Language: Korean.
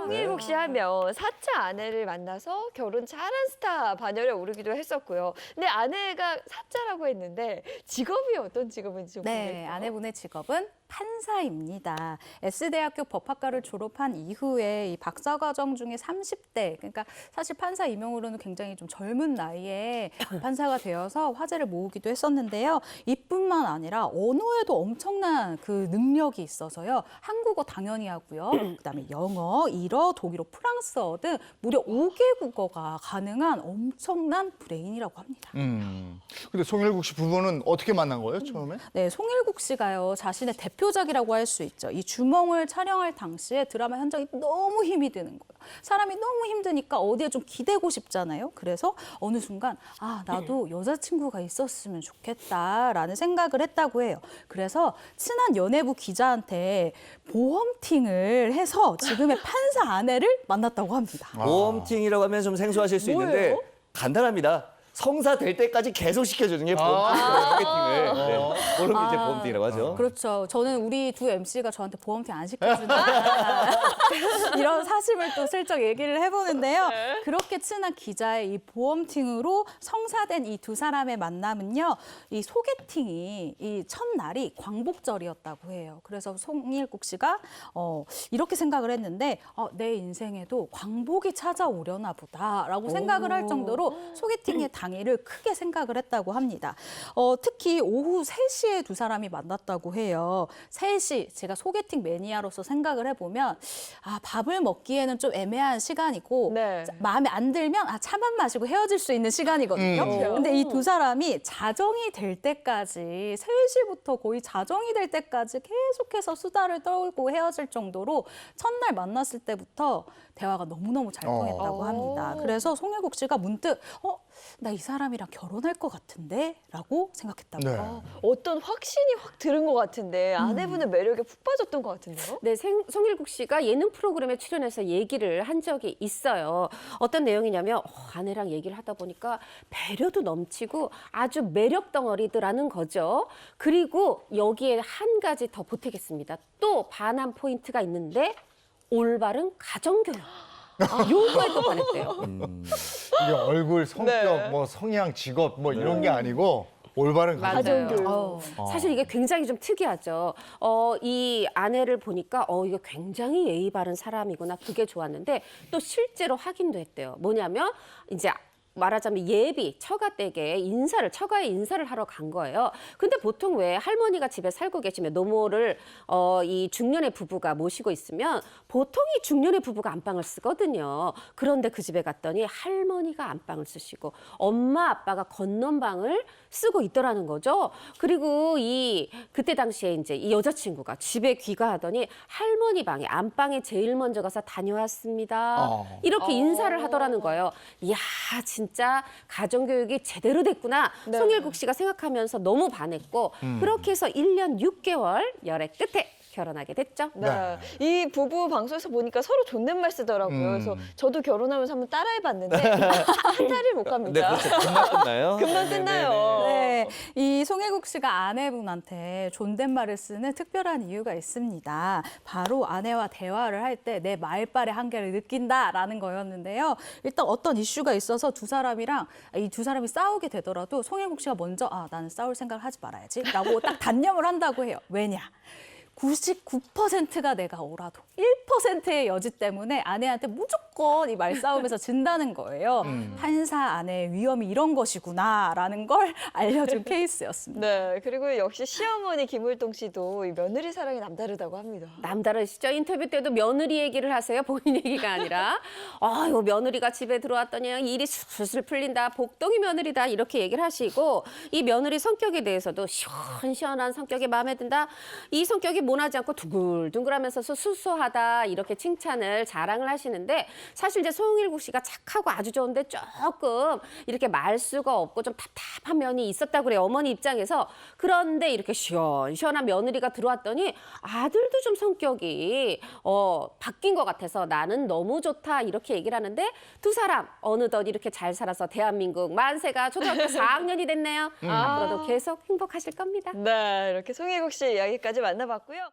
송일국 씨 하면 사차 아내를 만나서 결혼 잘한 스타 반열에 오르기도 했었고요. 근데 아내가 사자라고 했는데 직업이 어떤 직업인지 좀 네, 궁금해요. 아내분의 직업은 판사입니다. S대학교 법학과를 졸업한 이후에 이 박사과정 중에 30대, 그러니까 사실 판사 임용으로는 굉장히 좀 젊은 나이에 판사가 되어서 화제를 모으기도 했었는데요. 이뿐만 아니라 언어에도 엄청난 그 능력이 있어서요. 한국어 당연히 하고요. 그다음에 영어, 일어, 독일어, 프랑스어 등 무려 5개 국어가 가능한 엄청난 브레인이라고 합니다. 근데 송일국 씨 부부는 어떻게 만난 거예요, 처음에? 네, 송일국 씨가요, 자신의 대표작이라고 할 수 있죠. 이 주몽을 촬영할 당시에 드라마 현장이 너무 힘이 드는 거예요. 사람이 너무 힘드니까 어디에 좀 기대고 싶잖아요. 그래서 어느 순간, 나도 여자친구가 있었으면 좋겠다라는 생각을 했다고 해요. 그래서 친한 연예부 기자한테 보험팅을 해서 지금의 판사 아내를 만났다고 합니다. 보험팅이라고 하면 좀 생소하실 수 뭐예요? 있는데 간단합니다. 성사 될 때까지 계속 시켜주는 게 보험팅이에요. 소개팅을. 네. 그런 게 이제 보험팅이라고 하죠. 그렇죠. 저는 우리 두 MC가 저한테 보험팅 안 시켜준다. 이런 사심을 또 슬쩍 얘기를 해보는데요. 그렇게 친한 기자의 이 보험팅으로 성사된 이 두 사람의 만남은요. 이 소개팅이 이 첫날이 광복절이었다고 해요. 그래서 송일국 씨가 이렇게 생각을 했는데 내 인생에도 광복이 찾아오려나 보다라고 생각을 할 정도로 소개팅의 당일을 크게 생각을 했다고 합니다. 특히 오후 3시에 두 사람이 만났다고 해요. 3시, 제가 소개팅 매니아로서 생각을 해보면 밥을 먹기에는 좀 애매한 시간이고 네. 마음에 안 들면 차만 마시고 헤어질 수 있는 시간이거든요. 근데 이 두 사람이 자정이 될 때까지 3시부터 거의 자정이 될 때까지 계속해서 수다를 떨고 헤어질 정도로 첫날 만났을 때부터 대화가 너무너무 잘 통했다고 합니다. 그래서 송일국 씨가 문득 나 이 사람이랑 결혼할 것 같은데? 라고 생각했다고요. 네. 어떤 확신이 확 들은 것 같은데 아내분의 매력에 푹 빠졌던 것 같은데요? 네, 송일국 씨가 예능 프로그램에 출연해서 얘기를 한 적이 있어요. 어떤 내용이냐면 아내랑 얘기를 하다 보니까 배려도 넘치고 아주 매력 덩어리더라는 거죠. 그리고 여기에 한 가지 더 보태겠습니다. 또 반한 포인트가 있는데 올바른 가정교육. 요거에 또 반했대요. 이게 얼굴, 성격, 네. 뭐 성향, 직업 뭐 이런 게 아니고 올바른 가정교육. 사실 이게 굉장히 좀 특이하죠. 이 아내를 보니까 이거 굉장히 예의 바른 사람이구나. 그게 좋았는데 또 실제로 확인도 했대요. 뭐냐면 이제 말하자면 예비 처가댁에 처가에 인사를 하러 간 거예요. 근데 보통 왜 할머니가 집에 살고 계시면 노모를 이 중년의 부부가 모시고 있으면 보통 이 중년의 부부가 안방을 쓰거든요. 그런데 그 집에 갔더니 할머니가 안방을 쓰시고 엄마 아빠가 건넌방을 쓰고 있더라는 거죠. 그리고 그때 당시에 이제 이 여자친구가 집에 귀가하더니 할머니 방에 안방에 제일 먼저 가서 다녀왔습니다. 이렇게 인사를 하더라는 거예요. 이야, 진짜 가정교육이 제대로 됐구나. 네. 송일국 씨가 생각하면서 너무 반했고 그렇게 해서 1년 6개월 열애 끝에 결혼하게 됐죠. 네. 이 부부 방송에서 보니까 서로 존댓말 쓰더라고요. 그래서 저도 결혼하면서 한번 따라해봤는데 한 달을 못 네, 갑니다. 그렇죠. 금방 끝나요. 금방 끝나요. 네, 이 송일국 씨가 아내분한테 존댓말을 쓰는 특별한 이유가 있습니다. 바로 아내와 대화를 할 때 내 말발의 한계를 느낀다라는 거였는데요. 일단 어떤 이슈가 있어서 이 두 사람이 싸우게 되더라도 송일국 씨가 먼저 나는 싸울 생각을 하지 말아야지 라고 딱 단념을 한다고 해요. 왜냐? 99%가 내가 오라도 1%의 여지 때문에 아내한테 무조건 이 말싸움에서 진다는 거예요. 판사 아내의 위험이 이런 것이구나라는 걸 알려준 케이스였습니다. 네. 그리고 역시 시어머니 김울동 씨도 이 며느리 사랑이 남다르다고 합니다. 남다르시죠? 인터뷰 때도 며느리 얘기를 하세요. 본인 얘기가 아니라. 아유, 며느리가 집에 들어왔더니 일이 술술 풀린다. 복덩이 며느리다. 이렇게 얘기를 하시고 이 며느리 성격에 대해서도 시원시원한 성격이 마음에 든다. 이 성격이 모나지 않고 두글두글하면서 수수하다. 이렇게 칭찬을 자랑을 하시는데 사실 이제 송일국 씨가 착하고 아주 좋은데 조금 이렇게 말수가 없고 좀 답답한 면이 있었다고 그래요. 어머니 입장에서. 그런데 이렇게 시원시원한 며느리가 들어왔더니 아들도 좀 성격이 바뀐 것 같아서 나는 너무 좋다 이렇게 얘기를 하는데 두 사람 어느덧 이렇게 잘 살아서 대한민국 만세가 초등학교 4학년이 됐네요. 앞으로도 계속 행복하실 겁니다. 네. 이렇게 송일국 씨 이야기까지 만나봤고요.